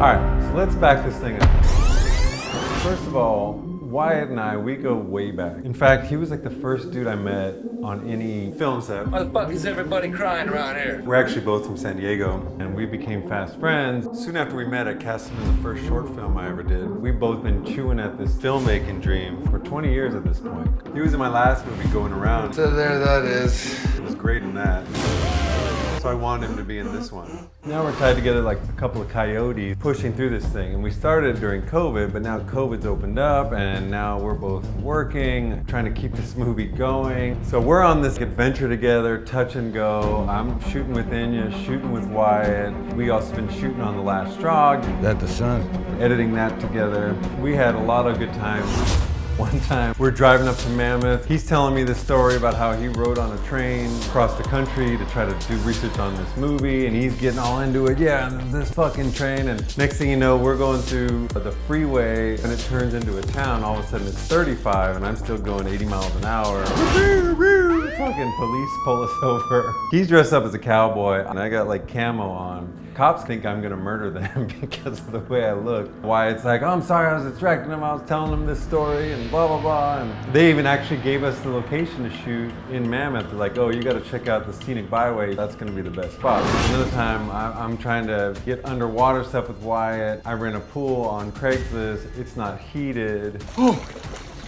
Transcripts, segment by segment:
right, so let's back this thing up. First of all, Wyatt and I, we go way back. In fact, he was like the first dude I met on any film set. Why the fuck is everybody crying around here? We're actually both from San Diego, and we became fast friends. Soon after we met, I cast him in the first short film I ever did. We've both been chewing at this filmmaking dream for 20 years at this point. He was in my last movie, Going Around. So there that is. He was great in that. So I wanted him to be in this one. Now we're tied together like a couple of coyotes pushing through this thing. And we started during COVID, but now COVID's opened up and now we're both working, trying to keep this movie going. So we're on this adventure together, touch and go. I'm shooting with Inya, shooting with Wyatt. We also been shooting on The Last Straw. Is that the sun? Editing that together. We had a lot of good times. One time, we're driving up to Mammoth. He's telling me the story about how he rode on a train across the country to try to do research on this movie, and he's getting all into it. Yeah, and this fucking train, and next thing you know, we're going through the freeway, and it turns into a town. All of a sudden, it's 35, and I'm still going 80 miles an hour. Fucking police pull us over. He's dressed up as a cowboy, and I got like camo on. Cops think I'm gonna murder them because of the way I look. Wyatt's like, oh, I'm sorry, I was distracting him. I was telling them this story and blah, blah, blah. And they even actually gave us the location to shoot in Mammoth. They're like, oh, you gotta check out the scenic byway. That's gonna be the best spot. Another time, I'm trying to get underwater stuff with Wyatt. I rent a pool on Craigslist. It's not heated.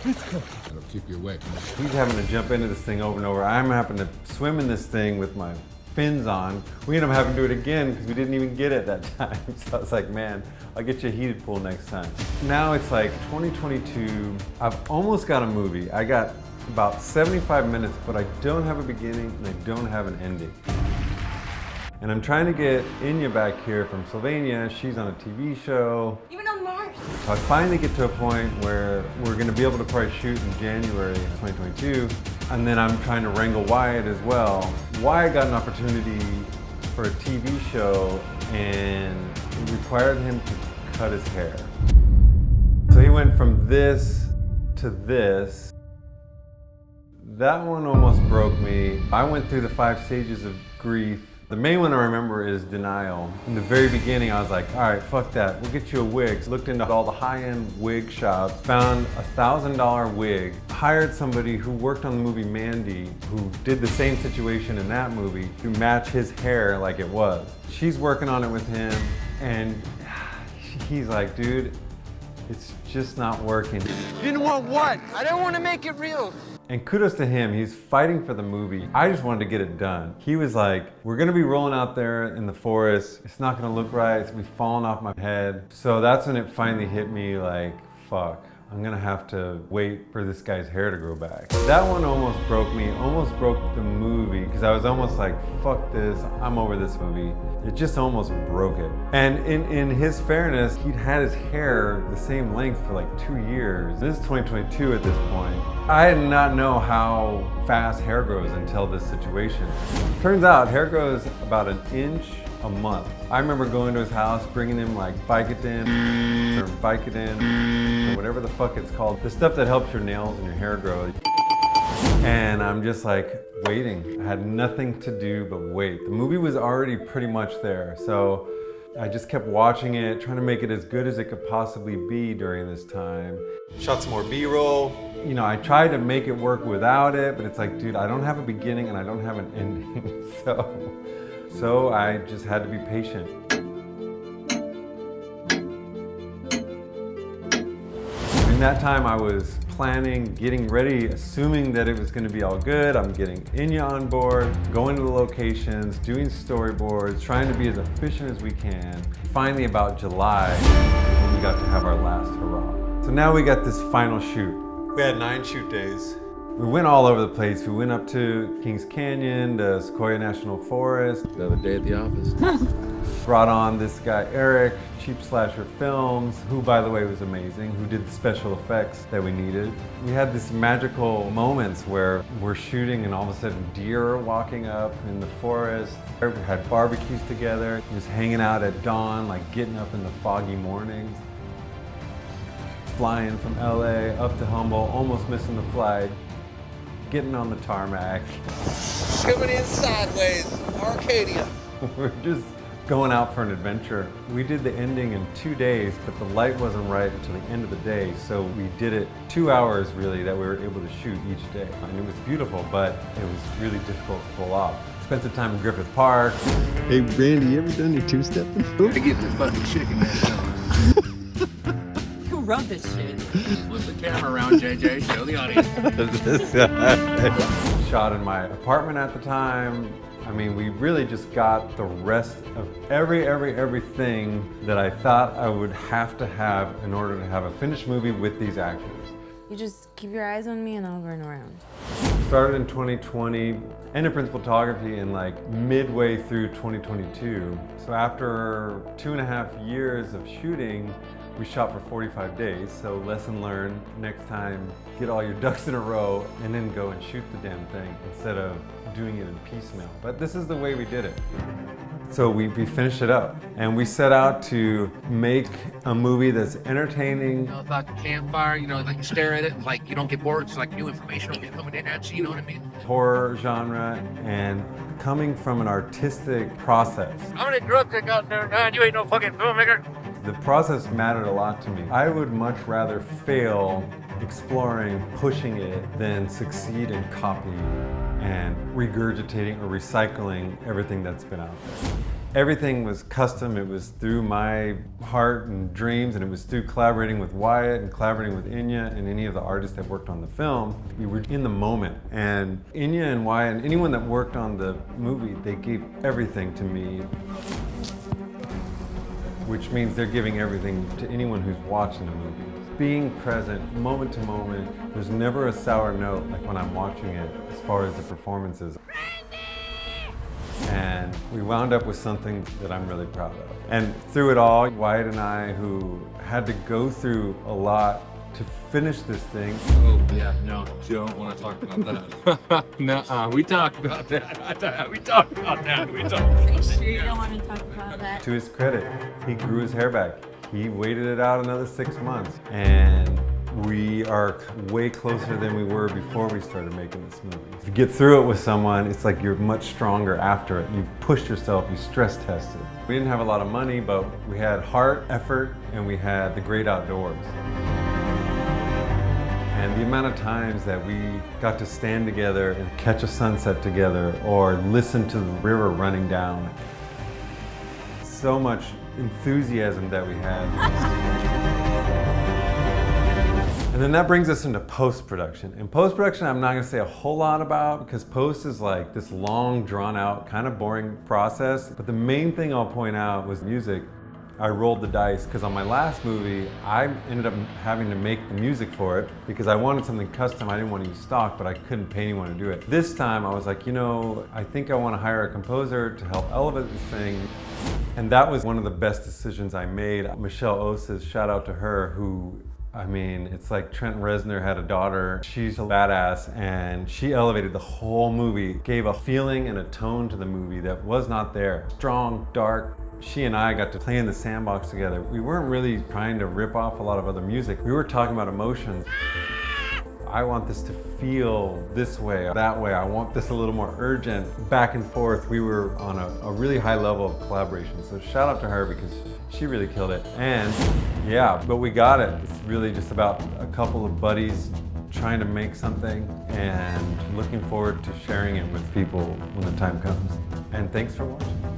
That'll keep you awake. He's having to jump into this thing over and over. I'm having to swim in this thing with my fins on. We ended up having to do it again because we didn't even get it that time. So I was like, man, I'll get you a heated pool next time. Now it's like 2022. I've almost got a movie. I got about 75 minutes, but I don't have a beginning and I don't have an ending. And I'm trying to get Inya back here from Sylvania. She's on a TV show. Even on Mars. So I finally get to a point where we're gonna be able to probably shoot in January 2022. And then I'm trying to wrangle Wyatt as well. Wyatt got an opportunity for a TV show and it required him to cut his hair. So he went from this to this. That one almost broke me. I went through the 5 stages of grief. The main one I remember is denial. In the very beginning, I was like, all right, fuck that. We'll get you a wig. So looked into all the high-end wig shops, found a $1,000 wig, hired somebody who worked on the movie Mandy, who did the same situation in that movie, to match his hair like it was. She's working on it with him, and he's like, dude, it's just not working. You didn't want what? I didn't want to make it real. And kudos to him, he's fighting for the movie. I just wanted to get it done. He was like, we're gonna be rolling out there in the forest. It's not gonna look right, it's gonna be falling off my head. So that's when it finally hit me like, fuck, I'm gonna have to wait for this guy's hair to grow back. That one almost broke me, almost broke the movie, because I was almost like, fuck this, I'm over this movie. It just almost broke it. And in his fairness, he'd had his hair the same length for like 2 years. This is 2022 at this point. I did not know how fast hair grows until this situation. Turns out hair grows about 1 inch a month. I remember going to his house, bringing him like Vicodin or Vicodin or whatever the fuck it's called. The stuff that helps your nails and your hair grow. And I'm just like waiting. I had nothing to do but wait. The movie was already pretty much there. So I just kept watching it, trying to make it as good as it could possibly be during this time. Shot some more B-roll. You know, I tried to make it work without it, but it's like, dude, I don't have a beginning and I don't have an ending. So I just had to be patient. In that time, I was planning, getting ready, assuming that it was going to be all good. I'm getting Inya on board, going to the locations, doing storyboards, trying to be as efficient as we can. Finally, about July, we got to have our last hurrah. So now we got this final shoot. We had 9 shoot days. We went all over the place. We went up to Kings Canyon, to Sequoia National Forest. Another day at the office. Brought on this guy, Eric, Cheap Slasher Films, who by the way was amazing, who did the special effects that we needed. We had these magical moments where we're shooting and all of a sudden deer are walking up in the forest. We had barbecues together, just hanging out at dawn, like getting up in the foggy mornings. Flying from LA up to Humboldt, almost missing the flight. Getting on the tarmac. Coming in sideways, Arcadia. We're just going out for an adventure. We did the ending in 2 days, but the light wasn't right until the end of the day, so we did it 2 hours really that we were able to shoot each day. And it was beautiful, but it was really difficult to pull off. Spent some time in Griffith Park. Hey, Randy, you ever done your two-stepping? To get this fucking chicken You rub this shit. Flip the camera around, JJ. Show the audience. Shot in my apartment at the time. I mean, we really just got the rest of everything that I thought I would have to have in order to have a finished movie with these actors. You just keep your eyes on me and I'll run around. Started in 2020, ended principal photography in like midway through 2022. So after 2.5 years of shooting, we shot for 45 days. So lesson learned, next time, get all your ducks in a row and then go and shoot the damn thing instead of doing it in piecemeal. But this is the way we did it. So we finished it up and we set out to make a movie that's entertaining. You know, about the campfire, you know, like you stare at it, like you don't get bored. It's like new information will be coming in at you, you know what I mean? Horror genre and coming from an artistic process. How many drugs they got in there, man? You ain't no fucking filmmaker. The process mattered a lot to me. I would much rather fail exploring, pushing it, than succeed in copying and regurgitating or recycling everything that's been out there. Everything was custom. It was through my heart and dreams, and it was through collaborating with Wyatt and collaborating with Inya and any of the artists that worked on the film. We were in the moment, and Inya and Wyatt and anyone that worked on the movie, they gave everything to me, which means they're giving everything to anyone who's watching the movie. Being present, moment to moment, there's never a sour note like when I'm watching it as far as the performances. And we wound up with something that I'm really proud of. And through it all, Wyatt and I, who had to go through a lot to finish this thing. Oh, yeah, no, don't want to talk about that. Nuh-uh, we talked about that. We talked about that. Are you sure you don't want to talk about that? To his credit, he grew his hair back. He waited it out another 6 months. And we are way closer than we were before we started making this movie. If you get through it with someone, it's like you're much stronger after it. You've pushed yourself, you stress tested. We didn't have a lot of money, but we had heart, effort, and we had the great outdoors. And the amount of times that we got to stand together and catch a sunset together or listen to the river running down. So much enthusiasm that we had. And then that brings us into post-production. In post-production, I'm not gonna say a whole lot about because post is like this long, drawn out, kind of boring process. But the main thing I'll point out was music. I rolled the dice because on my last movie, I ended up having to make the music for it because I wanted something custom. I didn't want to use stock, but I couldn't pay anyone to do it. This time I was like, you know, I think I want to hire a composer to help elevate this thing. And that was one of the best decisions I made. Michelle Osis, shout out to her, who, I mean, it's like Trent Reznor had a daughter. She's a badass and she elevated the whole movie, gave a feeling and a tone to the movie that was not there. Strong, dark. She and I got to play in the sandbox together. We weren't really trying to rip off a lot of other music. We were talking about emotions. I want this to feel this way, that way. I want this a little more urgent. Back and forth, we were on a really high level of collaboration. So shout out to her because she really killed it. And yeah, but we got it. It's really just about a couple of buddies trying to make something and looking forward to sharing it with people when the time comes. And thanks for watching.